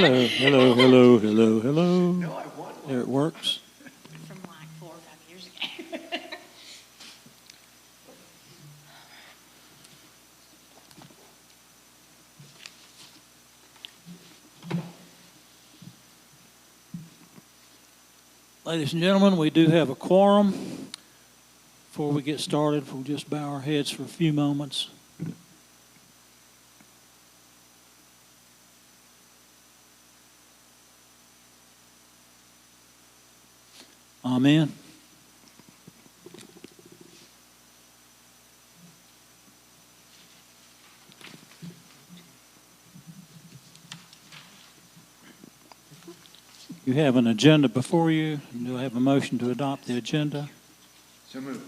Hello, hello, hello, hello, hello. No, I want one. There it works. From like 4 or 5 years ago. Ladies and gentlemen, we do have a quorum. Before we get started, we'll just bow our heads for a few moments. Amen. You have an agenda before you. Do I have a motion to adopt the agenda? So moved.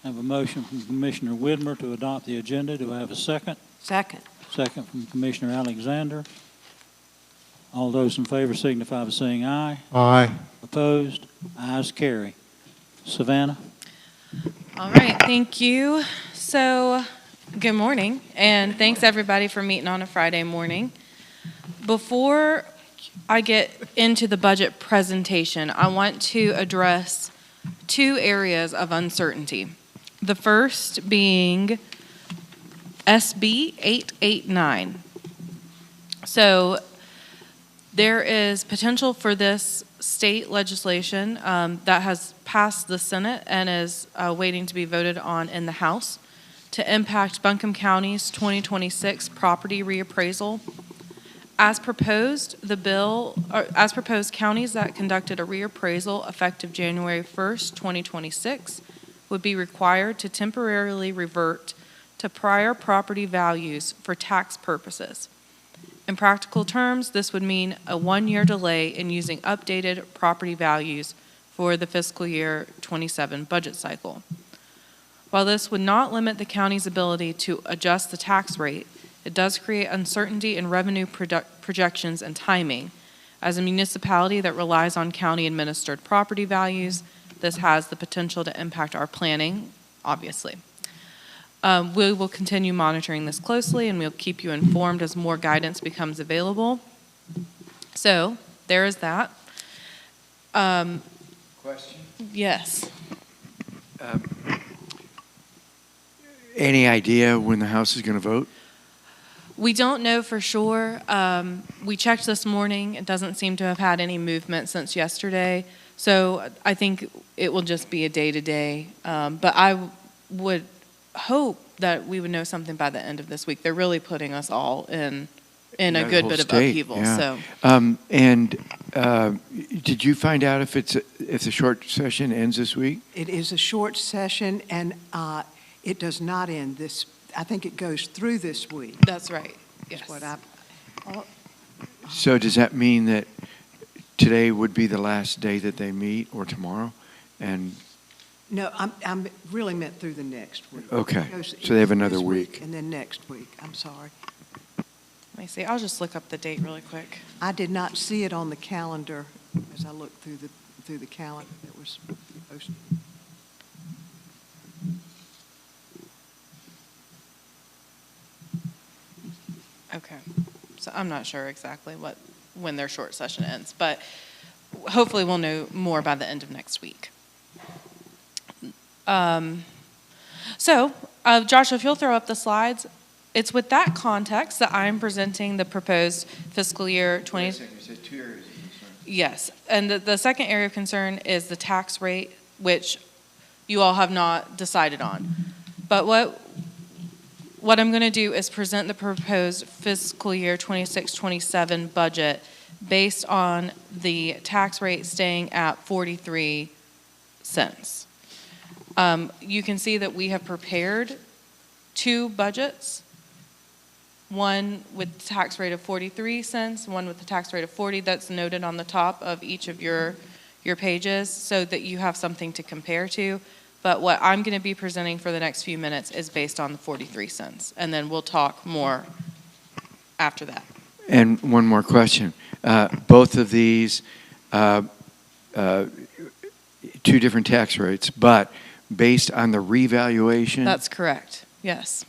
I have a motion from Commissioner Widmer to adopt the agenda. Do I have a second? Second. Second from Commissioner Alexander. All those in favor signify by saying aye. Aye. Opposed? Ayes carry. Savannah? All right, thank you. So, good morning, and thanks everybody for meeting on a Friday morning. Before I get into the budget presentation, I want to address two areas of uncertainty. The first being SB 889. So, there is potential for this state legislation that has passed the Senate and is waiting to be voted on in the House to impact Buncombe County's 2026 property reappraisal. As proposed, counties that conducted a reappraisal effective January 1st, 2026 would be required to temporarily revert to prior property values for tax purposes. In practical terms, this would mean a 1-year delay in using updated property values for the fiscal year 27 budget cycle. While this would not limit the county's ability to adjust the tax rate, it does create uncertainty in revenue projections and timing. As a municipality that relies on county-administered property values, this has the potential to impact our planning, obviously. We will continue monitoring this closely, and we'll keep you informed as more guidance becomes available. So, there is that. Question? Yes. Any idea when the House is going to vote? We don't know for sure. We checked this morning. It doesn't seem to have had any movement since yesterday. So I think it will just be a day-to-day. But I would hope that we would know something by the end of this week. They're really putting us all in a good bit of upheaval. Yeah. So. Did you find out if the short session ends this week? It is a short session, and it does not end this. I think it goes through this week. That's right. Yes. So does that mean that today would be the last day that they meet, or tomorrow? And No, I'm really meant through the next week. okay, It goes so they have another this week. And then next week. I'm sorry. Let me see. I'll just look up the date really quick. I did not see it on the calendar as I looked through the calendar that was posted. Okay. So I'm not sure exactly when their short session ends, but hopefully we'll know more by the end of next week. So, Josh, if you'll throw up the slides, it's with that context that I'm presenting the proposed fiscal year 20. You said 2 areas of concern. Yes, and the second area of concern is the tax rate, which you all have not decided on. But what I'm going to do is present the proposed fiscal year 26-27 budget based on the tax rate staying at 43 cents. You can see that we have prepared 2 budgets, one with the tax rate of 43 cents, one with the tax rate of 40. That's noted on the top of each of your pages so that you have something to compare to. But what I'm going to be presenting for the next few minutes is based on the 43 cents. And then we'll talk more after that. And one more question. Both of these, 2 different tax rates, but based on the revaluation? That's correct, yes.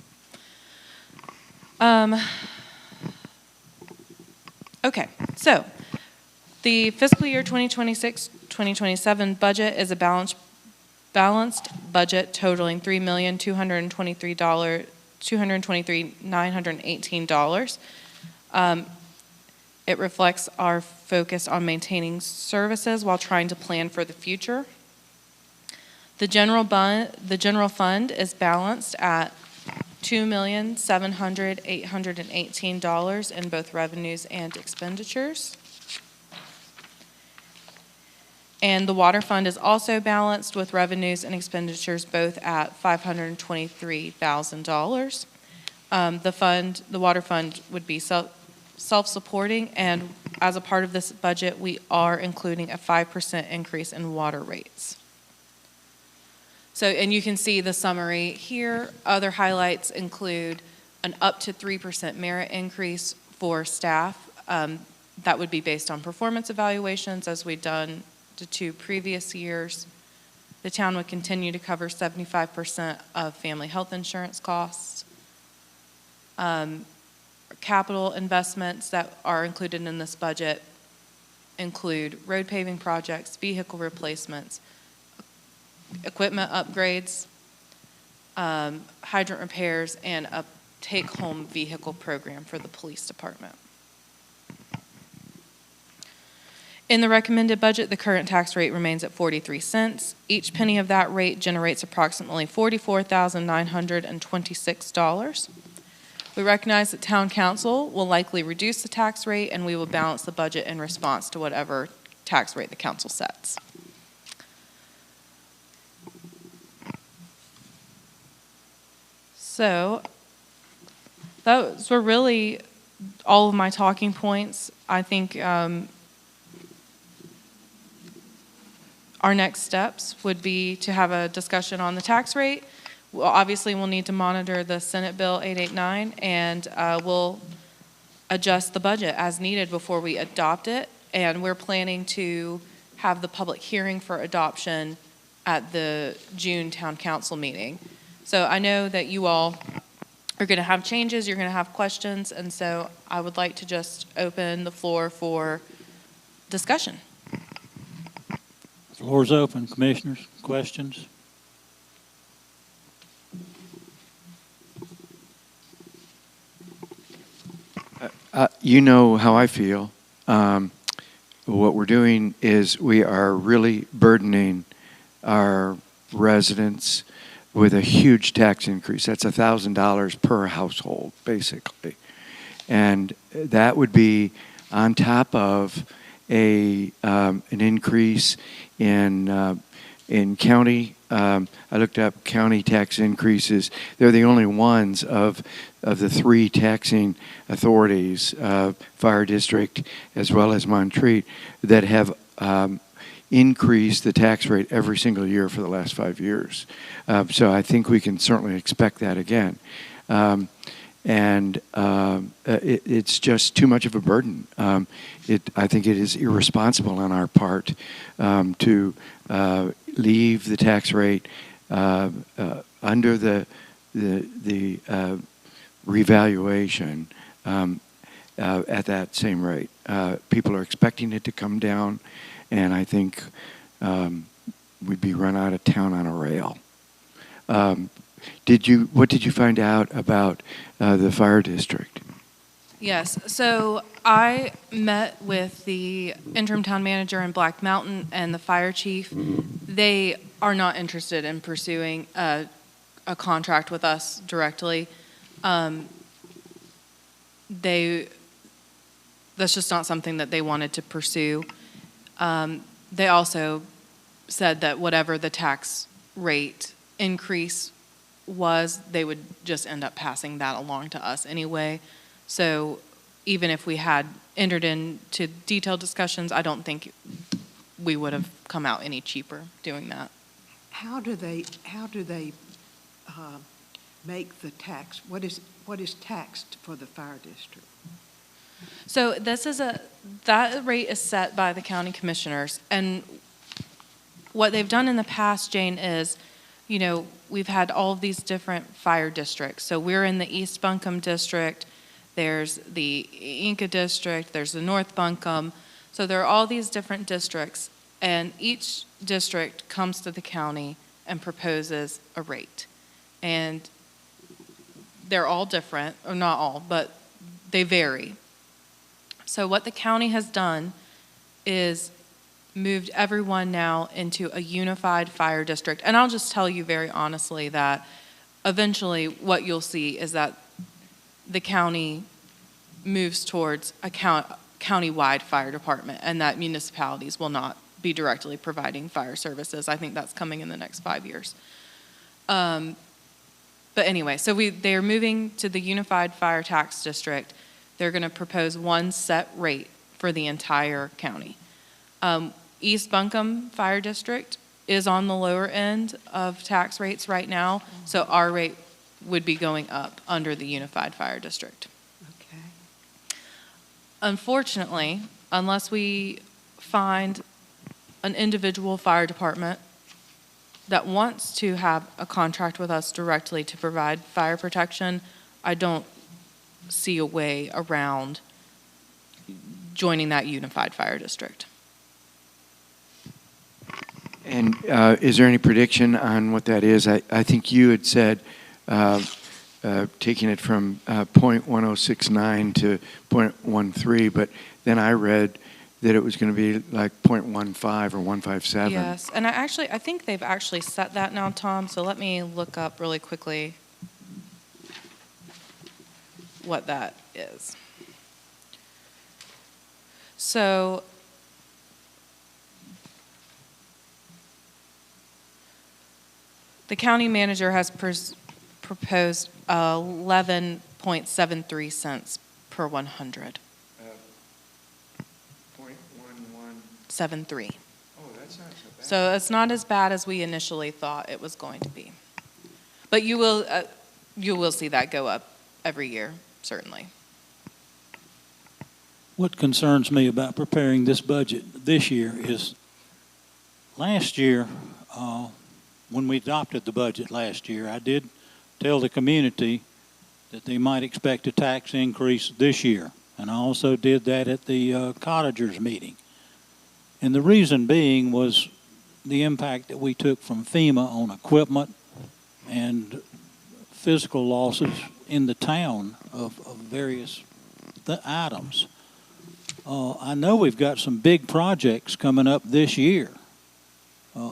Okay, so the fiscal year 2026-2027 budget is a balanced budget totaling $3,223,918. It reflects our focus on maintaining services while trying to plan for the future. The general fund is balanced at $2,700,818 in both revenues and expenditures. And the water fund is also balanced with revenues and expenditures both at $523,000. The water fund would be self-supporting, and as a part of this budget, we are including a 5% increase in water rates. So, and you can see the summary here. Other highlights include an up to 3% merit increase for staff. That would be based on performance evaluations, as we've done the 2 previous years. The town would continue to cover 75% of family health insurance costs. Capital investments that are included in this budget include road paving projects, vehicle replacements, equipment upgrades, hydrant repairs, and a take-home vehicle program for the police department. In the recommended budget, the current tax rate remains at 43 cents. Each penny of that rate generates approximately $44,926. We recognize that Town Council will likely reduce the tax rate, and we will balance the budget in response to whatever tax rate the council sets. So those were really all of my talking points. I think our next steps would be to have a discussion on the tax rate. Well, obviously, we'll need to monitor the Senate Bill 889, and we'll adjust the budget as needed before we adopt it. And we're planning to have the public hearing for adoption at the June Town Council meeting. So I know that you all are going to have changes, you're going to have questions, and so I would like to just open the floor for discussion. Floor's open, commissioners, questions? You know how I feel. What we're doing is we are really burdening our residents with a huge tax increase. That's $1,000 per household, basically. And that would be on top of an increase in county. I looked up county tax increases. They're the only ones of the 3 taxing authorities, Fire District as well as Montreat, that have increased the tax rate every single year for the last 5 years. So I think we can certainly expect that again. It's just too much of a burden. I think it is irresponsible on our part to leave the tax rate under the revaluation at that same rate. People are expecting it to come down, and I think we'd be run out of town on a rail. What did you find out about the fire district? Yes, so I met with the interim town manager in Black Mountain and the fire chief. They are not interested in pursuing a contract with us directly. That's just not something that they wanted to pursue. They also said that whatever the tax rate increase was, they would just end up passing that along to us anyway. So even if we had entered into detailed discussions, I don't think we would have come out any cheaper doing that. How do they make the tax? What is taxed for the fire district? So that rate is set by the county commissioners, and what they've done in the past, Jane, is, we've had all of these different fire districts. So we're in the East Buncombe district. there's the Inca district, there's the North Buncombe. So there are all these different districts, and each district comes to the county and proposes a rate. And they're all different, or not all, but they vary. So what the county has done is moved everyone now into a unified fire district. And I'll just tell you very honestly that eventually what you'll see is that the county moves towards a county-wide fire department, and that municipalities will not be directly providing fire services. I think that's coming in the next 5 years. But anyway, so they're moving to the unified fire tax district. They're going to propose one set rate for the entire county. East Buncombe Fire District is on the lower end of tax rates right now, so our rate would be going up under the unified fire district. Okay. Unfortunately, unless we find an individual fire department that wants to have a contract with us directly to provide fire protection, I don't see a way around joining that unified fire district. And is there any prediction on what that is? I think you had said taking it from .1069 to .13, but then I read that it was going to be like .15 or 157. Yes, and I think they've actually set that now, Tom, so let me look up really quickly what that is. So the county manager has proposed 11.73 cents per 100. 0.1173. Oh, that's not so bad. So it's not as bad as we initially thought it was going to be. But you will see that go up every year, certainly. What concerns me about preparing this budget this year is last year, when we adopted the budget last year, I did tell the community that they might expect a tax increase this year. And I also did that at the cottagers meeting. And the reason being was the impact that we took from FEMA on equipment and physical losses in the town of various items. I know we've got some big projects coming up this year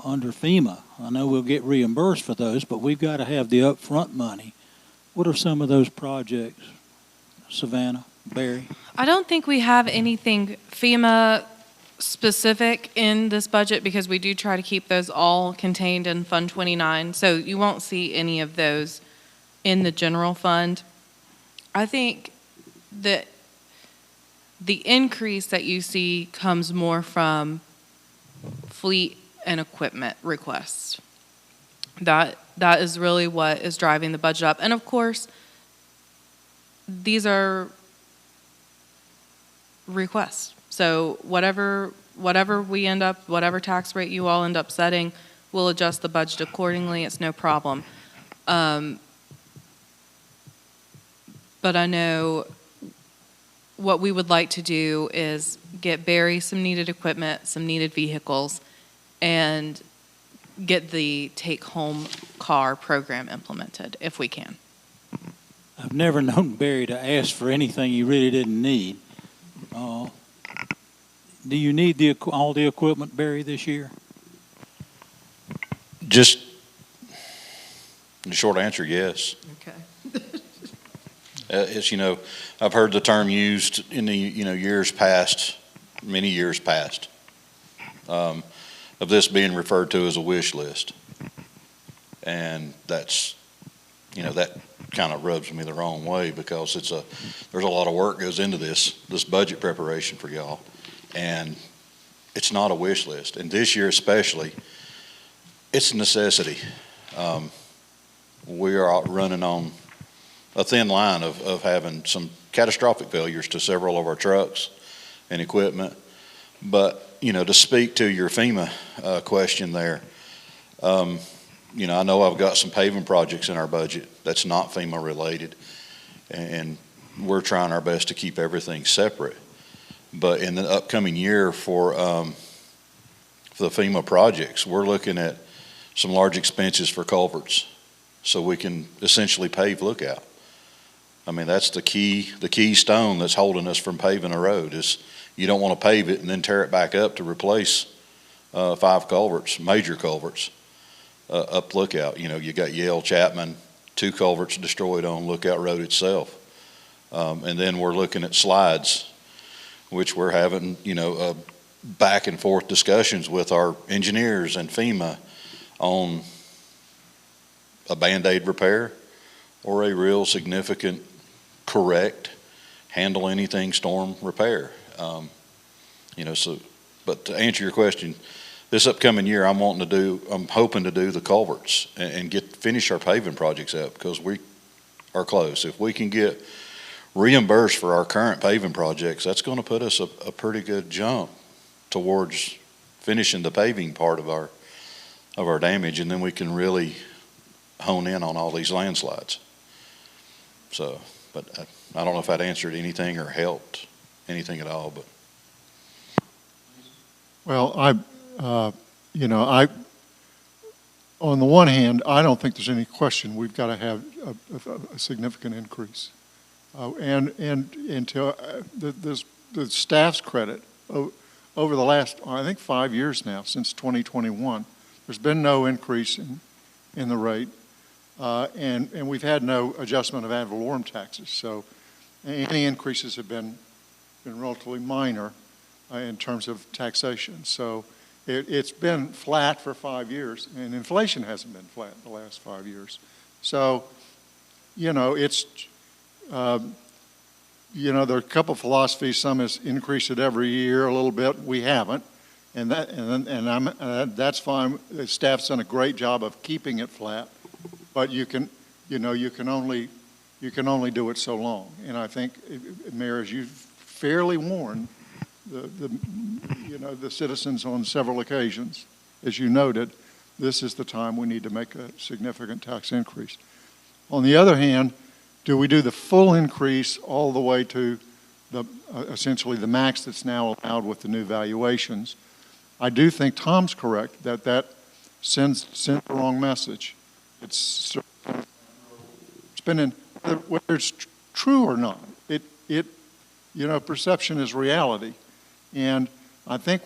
under FEMA. I know we'll get reimbursed for those, but we've got to have the upfront money. What are some of those projects, Savannah, Barry? I don't think we have anything FEMA specific in this budget because we do try to keep those all contained in Fund 29. So you won't see any of those in the general fund. I think that the increase that you see comes more from fleet and equipment requests. That is really what is driving the budget up. And of course, these are requests. So whatever we end up, whatever tax rate you all end up setting, we'll adjust the budget accordingly. It's no problem. But I know what we would like to do is get Barry some needed equipment, some needed vehicles, and get the take-home car program implemented, if we can. I've never known Barry to ask for anything he really didn't need. Do you need all the equipment, Barry, this year? Just the short answer, yes. Okay. It's, I've heard the term used in the, years past, many years past, of this being referred to as a wish list. And that's, that kind of rubs me the wrong way because there's a lot of work goes into this budget preparation for y'all. And it's not a wish list. And this year especially, it's a necessity. We are running on a thin line of having some catastrophic failures to several of our trucks and equipment. But, to speak to your FEMA question there, I know I've got some paving projects in our budget that's not FEMA related. And we're trying our best to keep everything separate. But in the upcoming year for the FEMA projects, we're looking at some large expenses for culverts so we can essentially pave Lookout. I mean, that's the key stone that's holding us from paving a road is you don't want to pave it and then tear it back up to replace 5 culverts, major culverts, up Lookout. You know, you got Yale, Chapman, 2 culverts destroyed on Lookout Road itself. And then we're looking at slides, which we're having, back and forth discussions with our engineers and FEMA on a Band-Aid repair or a real significant correct, handle anything storm repair. But to answer your question, this upcoming year, I'm hoping to do the culverts and finish our paving projects up because we are close. If we can get reimbursed for our current paving projects, that's going to put us a pretty good jump towards finishing the paving part of our damage, and then we can really hone in on all these landslides. So, but I don't know if that answered anything or helped anything at all, but. Well, on the one hand, I don't think there's any question we've got to have a significant increase. And to the staff's credit, over the last, I think 5 years now, since 2021, there's been no increase in the rate. And we've had no adjustment of ad valorem taxes. So any increases have been relatively minor in terms of taxation. So it's been flat for 5 years, and inflation hasn't been flat the last 5 years. So, it's, there are a couple of philosophies. Some has increased it every year a little bit. We haven't, and that's fine. The staff's done a great job of keeping it flat, but you can only do it so long. And I think, Mayor, as you've fairly warned the citizens on several occasions, as you noted, this is the time we need to make a significant tax increase. On the other hand, do we do the full increase all the way to essentially the max that's now allowed with the new valuations? I do think Tom's correct that sends the wrong message. It's spending, whether it's true or not. Perception is reality. And I think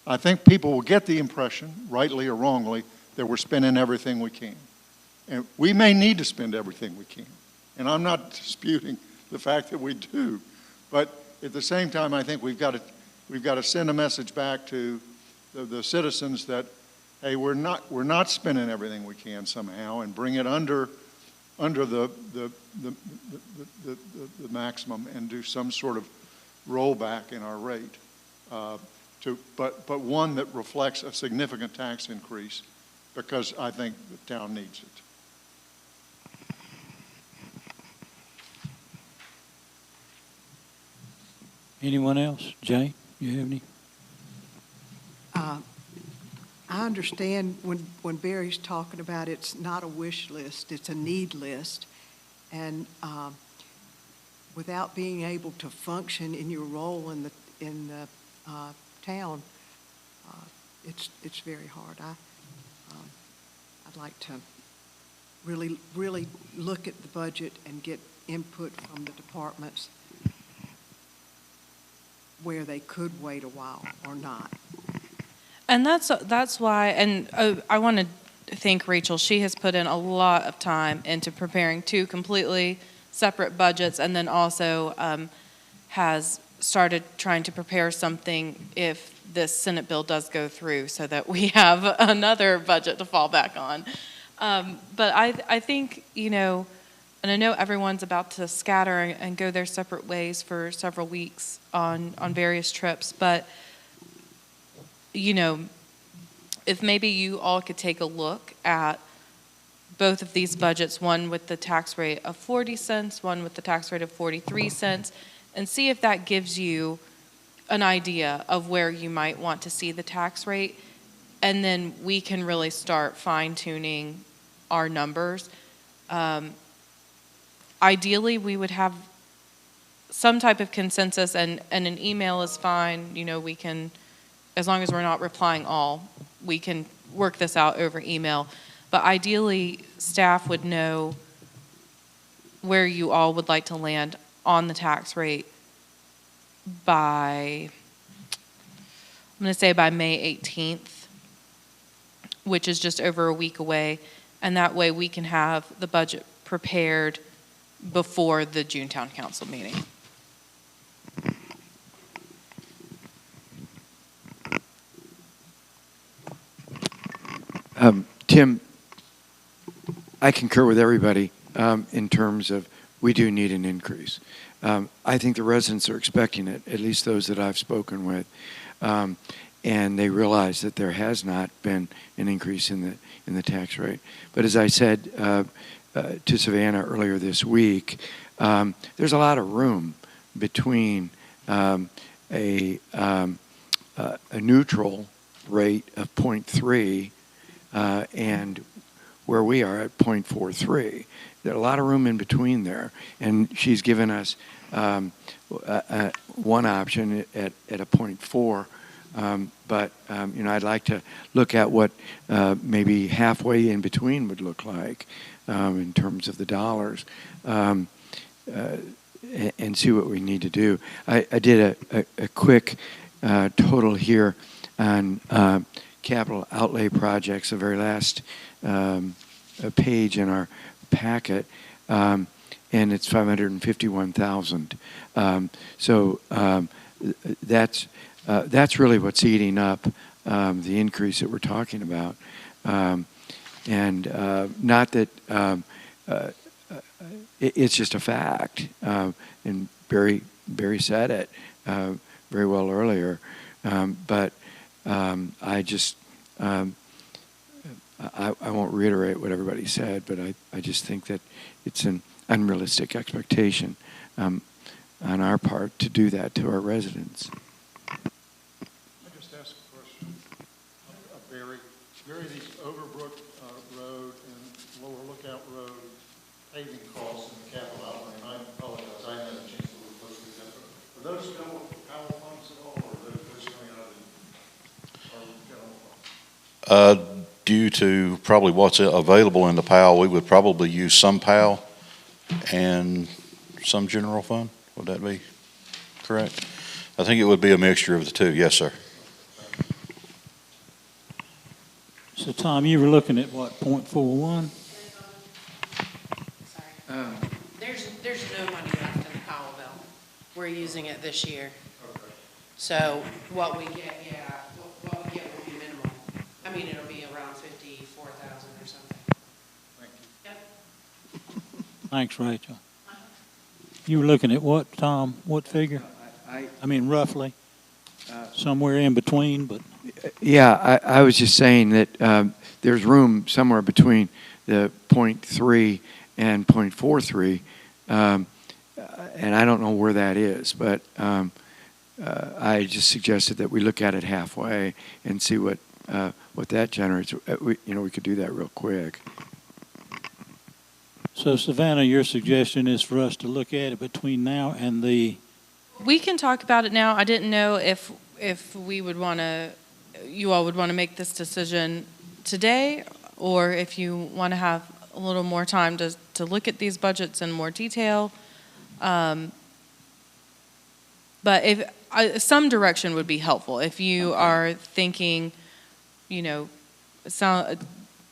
I think people will get the impression, rightly or wrongly, that we're spending everything we can. And we may need to spend everything we can. And I'm not disputing the fact that we do. But at the same time, I think we've got to send a message back to the citizens that, hey, we're not spending everything we can somehow, and bring it under the maximum and do some sort of rollback in our rate, but one that reflects a significant tax increase, because I think the town needs it. Anyone else? Jay, you have any? I understand when Barry's talking about it's not a wish list, it's a need list. And without being able to function in your role in the town, it's very hard. I'd like to really look at the budget and get input from the departments where they could wait a while or not. And that's why, and I want to thank Rachel. She has put in a lot of time into preparing 2 completely separate budgets, and then also has started trying to prepare something if this Senate bill does go through, so that we have another budget to fall back on. But I think, and I know everyone's about to scatter and go their separate ways for several weeks on various trips, but if maybe you all could take a look at both of these budgets, one with the tax rate of 40 cents, one with the tax rate of 43 cents, and see if that gives you an idea of where you might want to see the tax rate. And then we can really start fine-tuning our numbers. Ideally, we would have some type of consensus, and an email is fine, you know, we can, as long as we're not replying all, we can work this out over email. But ideally, staff would know where you all would like to land on the tax rate by, I'm going to say by May 18th, which is just over a week away. And that way we can have the budget prepared before the June Town Council meeting. Tim, I concur with everybody in terms of we do need an increase. I think the residents are expecting it, at least those that I've spoken with, and they realize that there has not been an increase in the tax rate. But as I said to Savannah earlier this week, there's a lot of room between a neutral rate of 0.3 and where we are at 0.43. There's a lot of room in between there, and she's given us one option at a 0.4. But you know, I'd like to look at what maybe halfway in between would look like in terms of the dollars, and see what we need to do. I did a quick total here on capital outlay projects, the very last page in our packet, and it's 551,000. So that's really what's eating up the increase that we're talking about, and not that it's just a fact. And Barry said it very well earlier, but I just I won't reiterate what everybody said, but I just think that it's an unrealistic expectation on our part to do that to our residents. I just ask a question of Barry. Barry, these Overbrook Road and Lower Lookout Road paving costs in the capital outlay, and I apologize, I haven't had a chance to look closely at that. Are those still Powell funds at all, or are those coming out of our general fund? Due to probably what's available in the PAL, we would probably use some PAL and some general fund. Would that be correct? I think it would be a mixture of the two. Yes, sir. So Tom, you were looking at what, 0.41? Sorry. There's no money left in the Powell bill. We're using it this year. Okay. So what we get, what we get will be minimal. I mean, it'll be around 54,000 or something. Thank you. Yep. Thanks, Rachel. You were looking at what, Tom? What figure? I mean, roughly, somewhere in between, but. Yeah, I was just saying that there's room somewhere between the 0.3 and 0.43, and I don't know where that is, but I just suggested that we look at it halfway and see what that generates. We could do that real quick. So Savannah, your suggestion is for us to look at it between now and the. We can talk about it now. I didn't know if we would want to, you all would want to make this decision today, or if you want to have a little more time to look at these budgets in more detail. But if some direction would be helpful. If you are thinking, we knew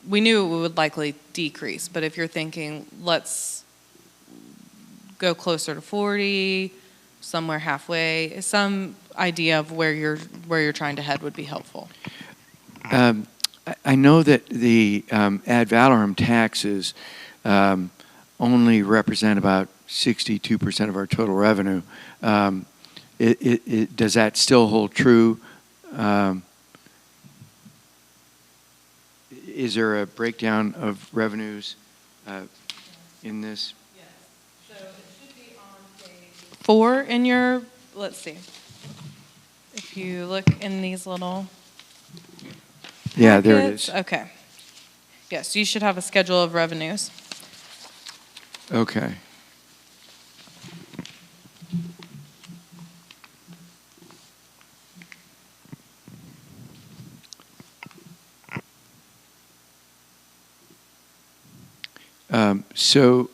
it would likely decrease, but if you're thinking, let's go closer to 40, somewhere halfway, some idea of where you're trying to head would be helpful. I know that the ad valorem taxes only represent about 62% of our total revenue. Does that still hold true? Is there a breakdown of revenues in this? Yes. So it should be on page 4 in your, let's see. If you look in these little Yeah, there it packets. is. Okay. Yes, you should have a schedule of revenues. Okay. So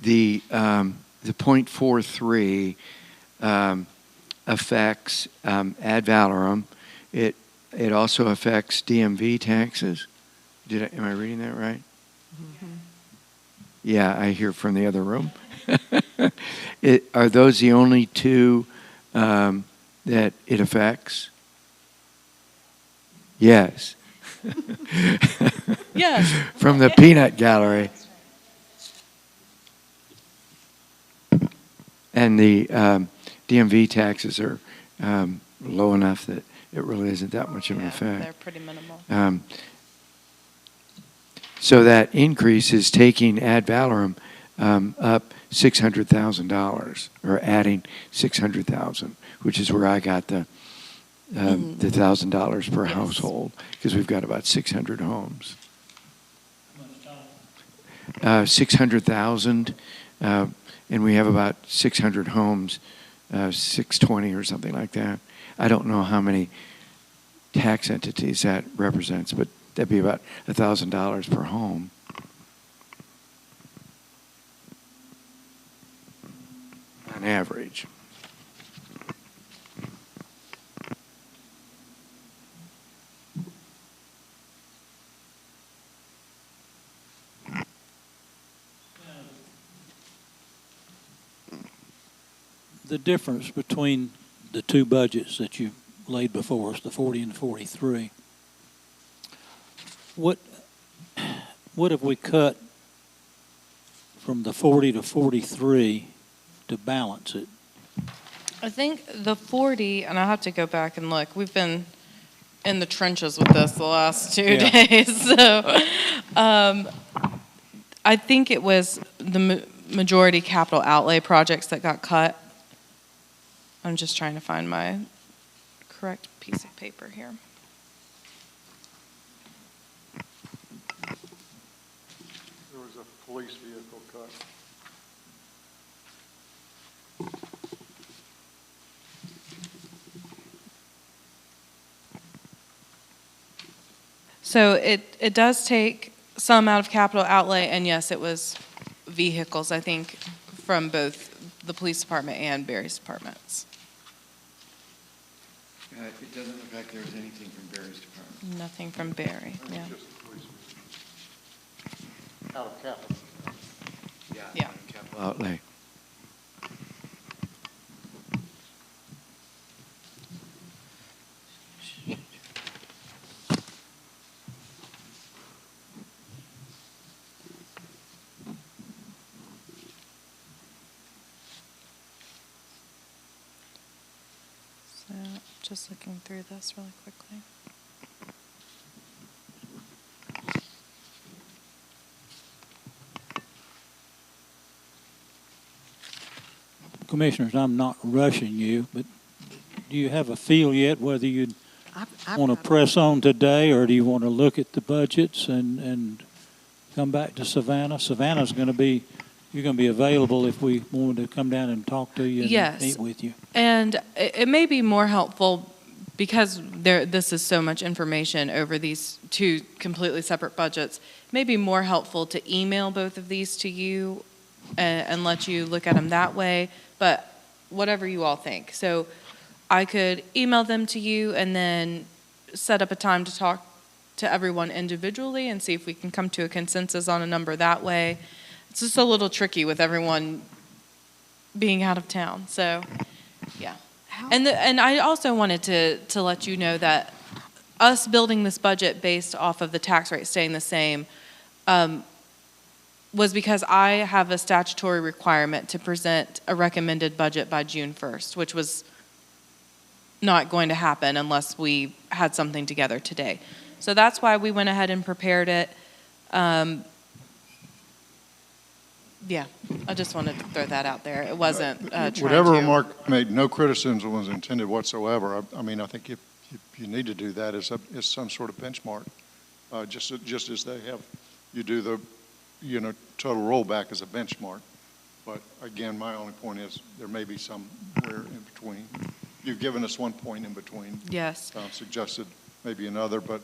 the .43 affects ad valorem. It also affects DMV taxes. Am I reading that right? Yeah, I hear from the other room. Are those the only two that it affects? Yes. Yes. From the peanut gallery. And the DMV taxes are low enough that it really isn't that much of an Yeah, effect. they're pretty minimal. So that increase is taking ad valorem up $600,000, or adding $600,000, which is where I got the $1,000 per Yes. household, because we've got about 600 homes. 600,000, and we have about 600 homes, 620 or something like that. I don't know how many tax entities that represents, but that'd be about $1,000 per home. On average. The difference between the two budgets that you laid before us, the 40 and the 43, what have we cut from the 40 to 43 to balance it? I think the 40, and I'll have to go back and look, we've been in the trenches with this the last 2 Yeah. days, so I think it was the majority capital outlay projects that got cut. I'm just trying to find my correct piece of paper here. There was a police vehicle cut. So it does take some out of capital outlay, and yes, it was vehicles, I think, from both the police department and Barry's departments. It doesn't look like there was anything from Barry's department. Nothing from Barry, yeah. Just the police vehicle. Out of capital. Yeah. Capital outlay. So, just looking through this really quickly. Commissioners, I'm not rushing you, but do you have a feel yet whether you'd want to press on today, or do you want to look at the budgets and come back to Savannah? Savannah's going to be, you're going to be available if we wanted to come down and talk to you and Yes. meet with you. And it may be more helpful, because this is so much information over these two completely separate budgets, it may be more helpful to email both of these to you and let you look at them that way, but whatever you all think. So I could email them to you and then set up a time to talk to everyone individually and see if we can come to a consensus on a number that way. It's just a little tricky with everyone being out of town, so, yeah. And I also wanted to let you know that us building this budget based off of the tax rate staying the same was because I have a statutory requirement to present a recommended budget by June 1st, which was not going to happen unless we had something together today. So that's why we went ahead and prepared it. Yeah, I just wanted to throw that out there. It wasn't trying to. Whatever remark made, no criticism was intended whatsoever. I mean, I think if you need to do that as some sort of benchmark, just as they have, you do the, total rollback as a benchmark. But again, my only point is there may be somewhere in between. You've given us one point in between. Yes. Suggested maybe another, but,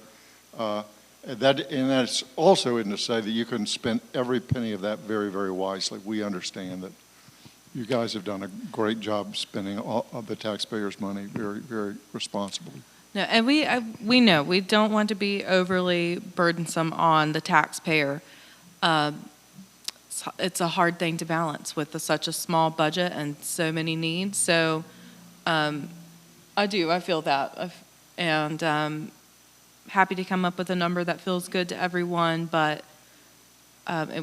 And that's also in to say that you can spend every penny of that very, very wisely. We understand that you guys have done a great job spending all of the taxpayers' money very, very responsibly. No, and we know, we don't want to be overly burdensome on the taxpayer. It's a hard thing to balance with such a small budget and so many needs. So I feel that. And happy to come up with a number that feels good to everyone, but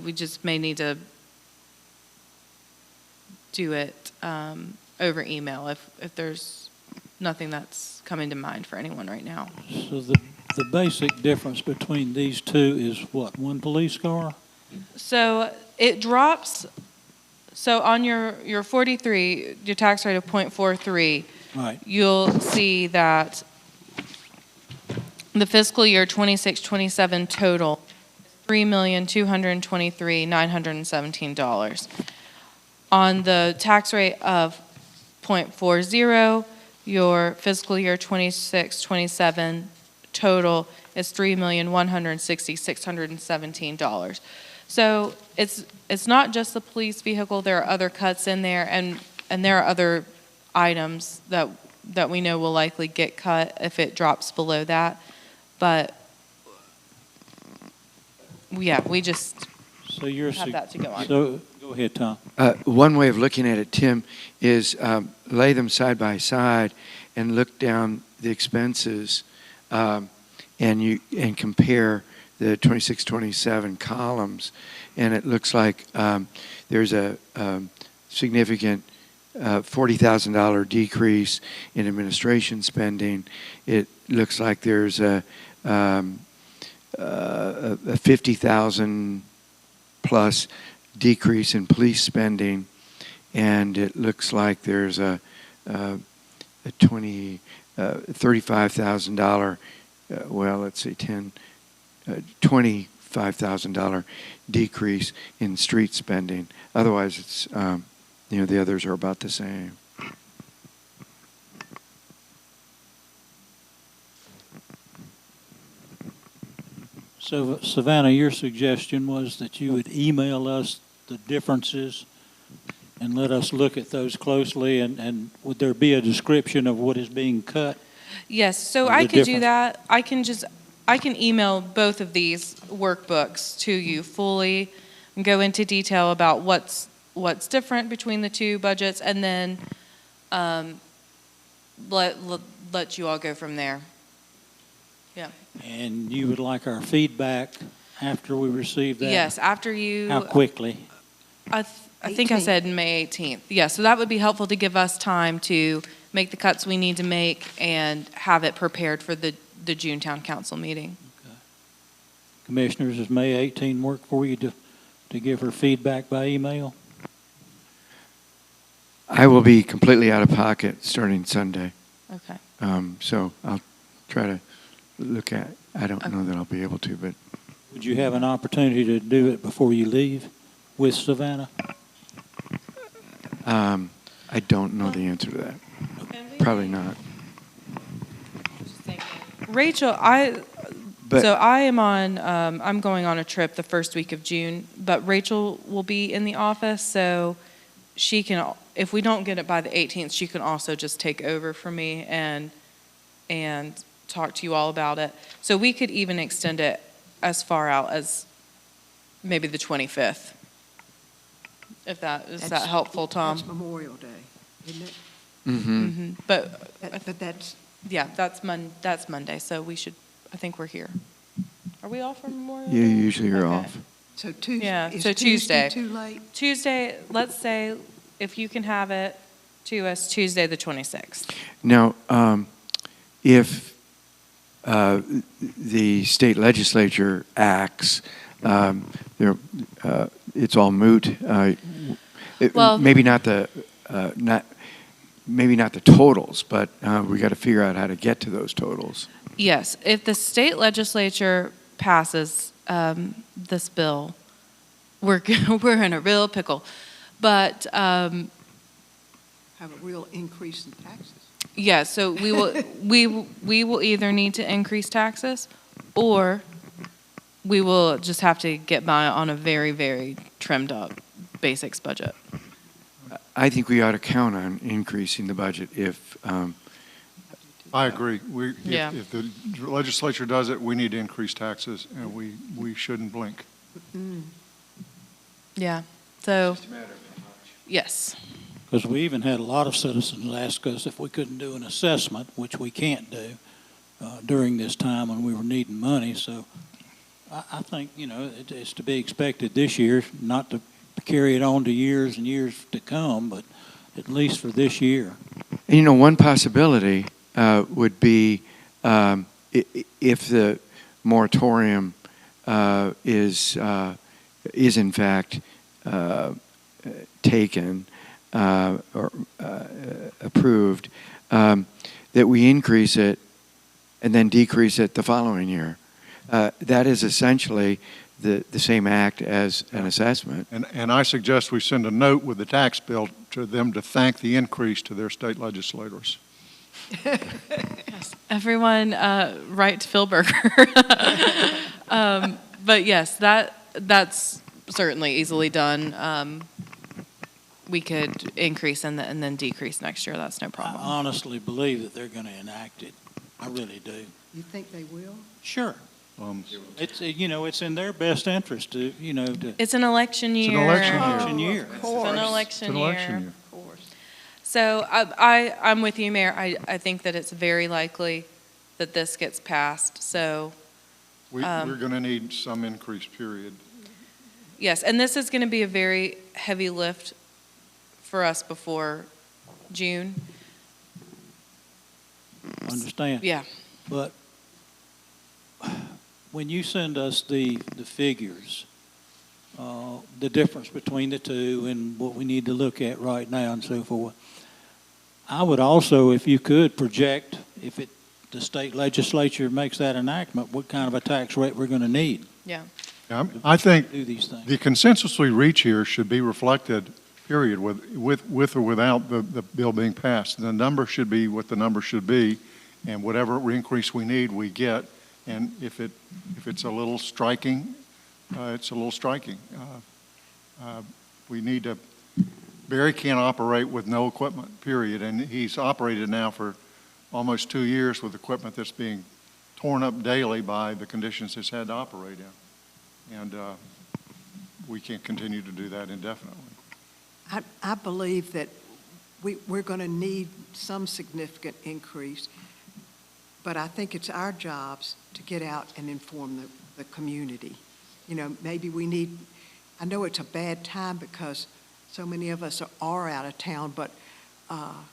we just may need to do it over email if there's nothing that's coming to mind for anyone right now. So the basic difference between these two is what, one police car? So it drops, so on your 43, your tax rate of 0.43, Right. you'll see that the fiscal year 26-27 total is $3,223,917. On the tax rate of 0.40, your fiscal year 26-27 total is $3,160,617. So it's not just the police vehicle. There are other cuts in there, and there are other items that we know will likely get cut if it drops below that. But yeah, we just So you're have that to go on. So go ahead, Tom. One way of looking at it, Tim, is lay them side by side and look down the expenses and compare the 26-27 columns, and it looks like there's a significant $40,000 decrease in administration spending. It looks like there's a $50,000 plus decrease in police spending, and it looks like there's a $35,000, well, let's say $25,000 decrease in street spending. Otherwise, it's the others are about the same. So Savannah, your suggestion was that you would email us the differences and let us look at those closely, and would there be a description of what is being cut? Yes, so The I could do difference. that. I can email both of these workbooks to you fully and go into detail about what's different between the two budgets, and then let you all go from there. Yeah. And you would like our feedback after we receive that? Yes, after you. How quickly? I think I 18th. said May 18th. Yeah, so that would be helpful to give us time to make the cuts we need to make and have it prepared for the June Town Council meeting. Commissioners, does May 18 work for you to give her feedback by email? I will be completely out of pocket starting Sunday, Okay. so I'll try to look at. I don't know that I'll be able to, but Would you have an opportunity to do it before you leave with Savannah? I don't know the answer to that. Probably not. Rachel, But so I am on, I'm going on a trip the first week of June, but Rachel will be in the office, so she can, if we don't get it by the 18th, she can also just take over for me and talk to you all about it. So we could even extend it as far out as maybe the 25th. If that, is that That's- helpful, Tom? That's Memorial Day, isn't it? mhm. But, But that's, yeah, that's Monday, so we should, I think we're here. Are we off for Memorial You Day? usually are Okay. off. so Tuesday. Yeah, Is so Tuesday. Too late? Tuesday, let's say, if you can have it to us Tuesday, the 26th. Now, if the state legislature acts, it's all moot. Well- Maybe not the totals, but we got to figure out how to get to those totals. Yes, if the state legislature passes this bill, we're in a real pickle. But Have a real increase in taxes. yeah, so we will either need to increase taxes, or we will just have to get by on a very, very trimmed up basics budget. I think we ought to count on increasing the budget if, I agree. Yeah. If the legislature does it, we need to increase taxes, and we shouldn't blink. Yeah, so, yes. Because we even had a lot of citizens ask us if we couldn't do an assessment, which we can't do during this time when we were needing money. So I think, it's to be expected this year, not to carry it on to years and years to come, but at least for this year. one possibility would be if the moratorium is in fact taken or approved, that we increase it and then decrease it the following year. That is essentially the same act as an assessment. And I suggest we send a note with the tax bill to them to thank the increase to their state legislators. Yes. Everyone, write to Phil Berger. But yes, that's certainly easily done. We could increase and then decrease next year. That's no I problem. honestly believe that they're going to enact it. I really do. You think they will? Sure. It's, it's in their best interest to. It's an election year. It's an election year. Election year. It's an election It's an election year. Of course. So I'm with you, Mayor. I think that it's very likely that this gets passed. So We're going to need some increase, period. yes, and this is going to be a very heavy lift for us before June. Understand? Yeah. But when you send us the figures, the difference between the two and what we need to look at right now and so forth, I would also, if you could, project, if the state legislature makes that enactment, what kind of a tax rate we're going to need Yeah. I think to do these things. the consensus we reach here should be reflected, period, with or without the bill being passed. The number should be what the number should be, and whatever increase we need, we get. And if it's a little striking, it's a little striking. We need to. Barry can't operate with no equipment, period, and he's operated now for almost 2 years with equipment that's being torn up daily by the conditions it's had to operate in. And we can't continue to do that indefinitely. I believe that we're going to need some significant increase, but I think it's our jobs to get out and inform the community. Maybe we need, I know it's a bad time because so many of us are out of town, but I'll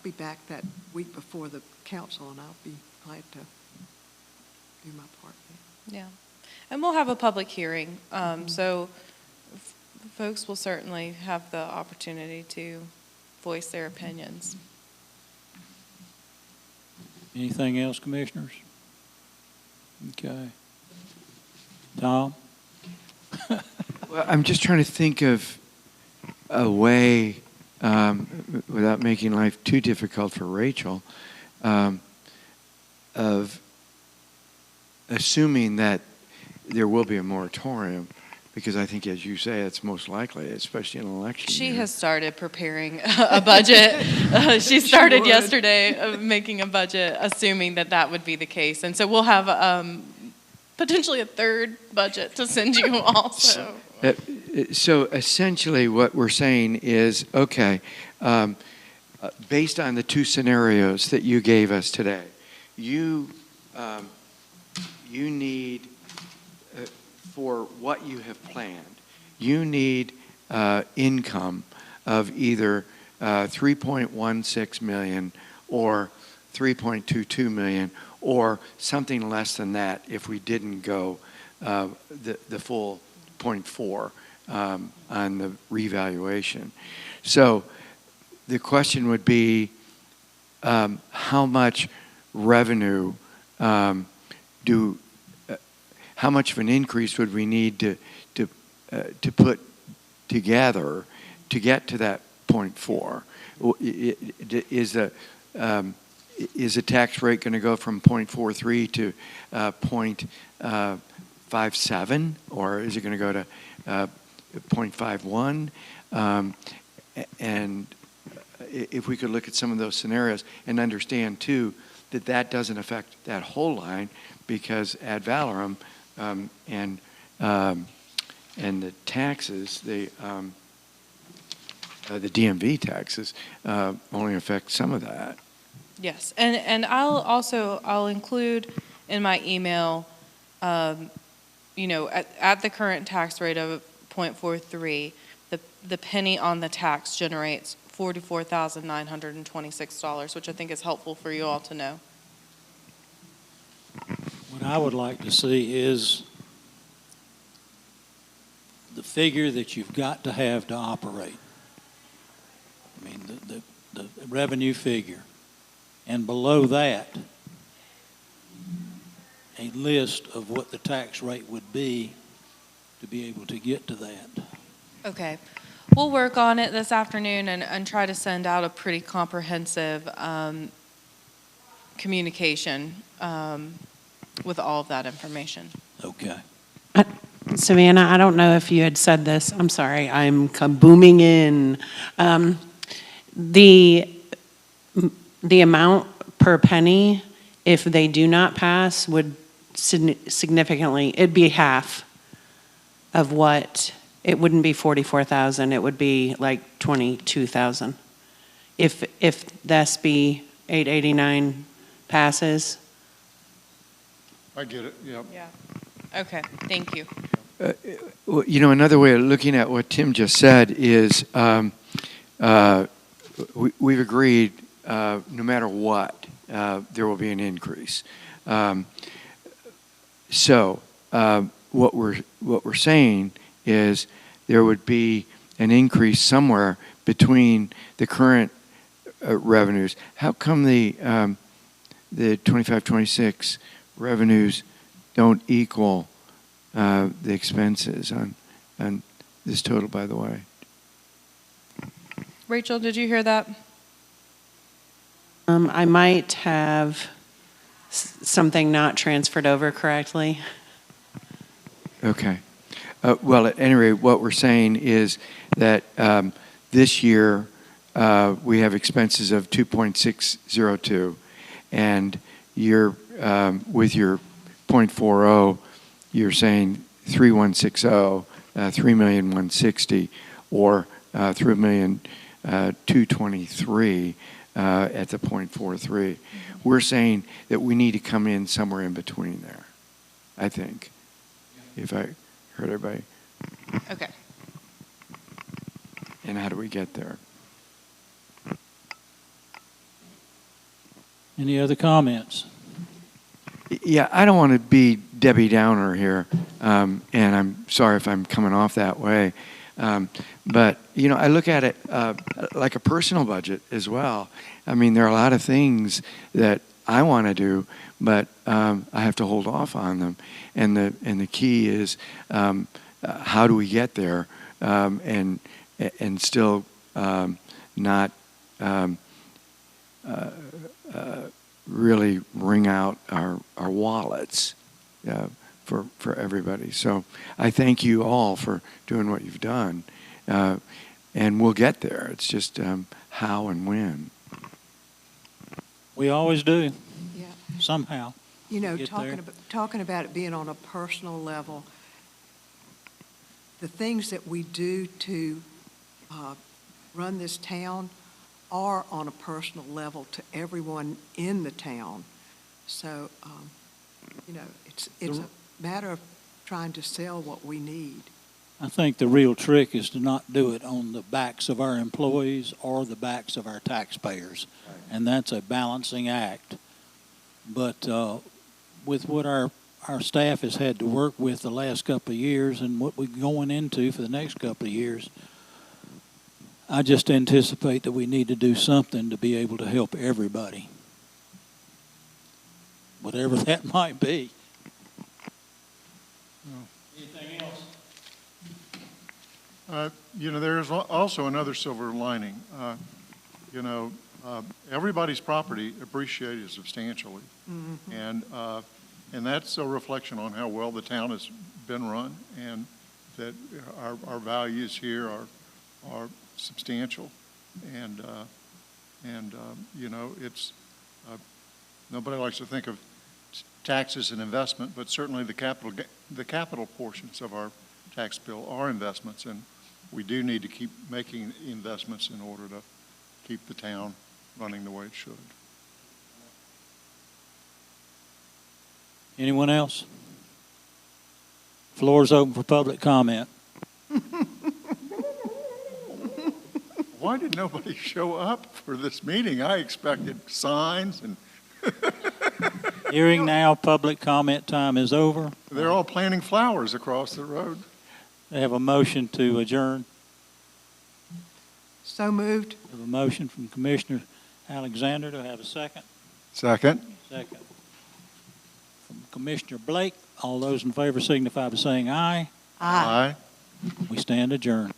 be back that week before the council, and I'll be glad to do my part there. Yeah. And we'll have a public hearing. So folks will certainly have the opportunity to voice their opinions. Anything else, commissioners? Okay. Tom? Well, I'm just trying to think of a way, without making life too difficult for Rachel, of assuming that there will be a moratorium, because I think, as you say, it's most likely, especially in an election She year. has started preparing a budget. She started yesterday of making a budget, assuming that would be the case. And so we'll have potentially a third budget to send you also. So essentially what we're saying is, okay, based on the two scenarios that you gave us today, you need, for what you have planned, you need income of either 3.16 million or 3.22 million, or something less than that if we didn't go the full 0.4 on the revaluation. So the question would be, how much revenue how much of an increase would we need to put together to get to that 0.4? is the tax rate going to go from 0.43 to 0.57, or is it going to go to 0.51? And if we could look at some of those scenarios and understand, too, that that doesn't affect that whole line, because ad valorem and the taxes, the DMV taxes only affect some of that. Yes, and I'll include in my email, you know, at the current tax rate of 0.43, the penny on the tax generates $44,926, which I think is helpful for you all to know. What I would like to see is the figure that you've got to have to operate. I mean, the revenue figure. And below that, a list of what the tax rate would be to be able to get to that. Okay. We'll work on it this afternoon and try to send out a pretty comprehensive communication with all of that information. Okay. Savannah, I don't know if you had said this. I'm sorry, I'm booming in. The amount per penny, if they do not pass, would significantly, it'd be half of what, it wouldn't be 44,000, it would be like 22,000. If the SB 889 passes. I get it, yep. Yeah. Okay, thank you. Well, you know, another way of looking at what Tim just said is we've agreed no matter what, there will be an increase. So what we're saying is there would be an increase somewhere between the current revenues. How come the 25-26 revenues don't equal the expenses on this total, by the way? Rachel, did you hear that? I might have something not transferred over correctly. Okay. Well, at any rate, what we're saying is that this year we have expenses of 2.602, and you're with your 0.40, you're saying 3,160, 3,160,000, or 3,223,000 at the 0.43. We're saying that we need to come in somewhere in between there, I think, if I heard everybody. Okay. And how do we get there? Any other comments? Yeah, I don't want to be Debbie Downer here, and I'm sorry if I'm coming off that way. But, you know, I look at it like a personal budget as well. I mean, there are a lot of things that I want to do, but I have to hold off on them. And the key is how do we get there and still not really wring out our wallets for everybody. So I thank you all for doing what you've done. And we'll get there. It's just how and when. We always do, Yeah. somehow. You know, Get there. talking about it being on a personal level, the things that we do to run this town are on a personal level to everyone in the town. So, you know, it's a matter of trying to sell what we need. I think the real trick is to not do it on the backs of our employees or the backs of our taxpayers. And that's a balancing act. But with what our staff has had to work with the last couple of years and what we're going into for the next couple of years, I just anticipate that we need to do something to be able to help everybody, whatever that might be. Anything else? You know, there is also another silver lining. You know, everybody's property appreciated substantially. And that's a reflection on how well the town has been run, and that our values here are substantial. And you know, it's, nobody likes to think of taxes and investment, but certainly the capital portions of our tax bill are investments, and we do need to keep making investments in order to keep the town running the way it should. Anyone else? Floor is open for public comment. Why did nobody show up for this meeting? I expected signs, and Hearing now, public comment time is over. they're all planting flowers across the road. They have a motion to adjourn. So moved. We have a motion from Commissioner Alexander. Do I have a second? Second. Second. From Commissioner Blake. All those in favor signify by saying aye. Aye. We stand adjourned.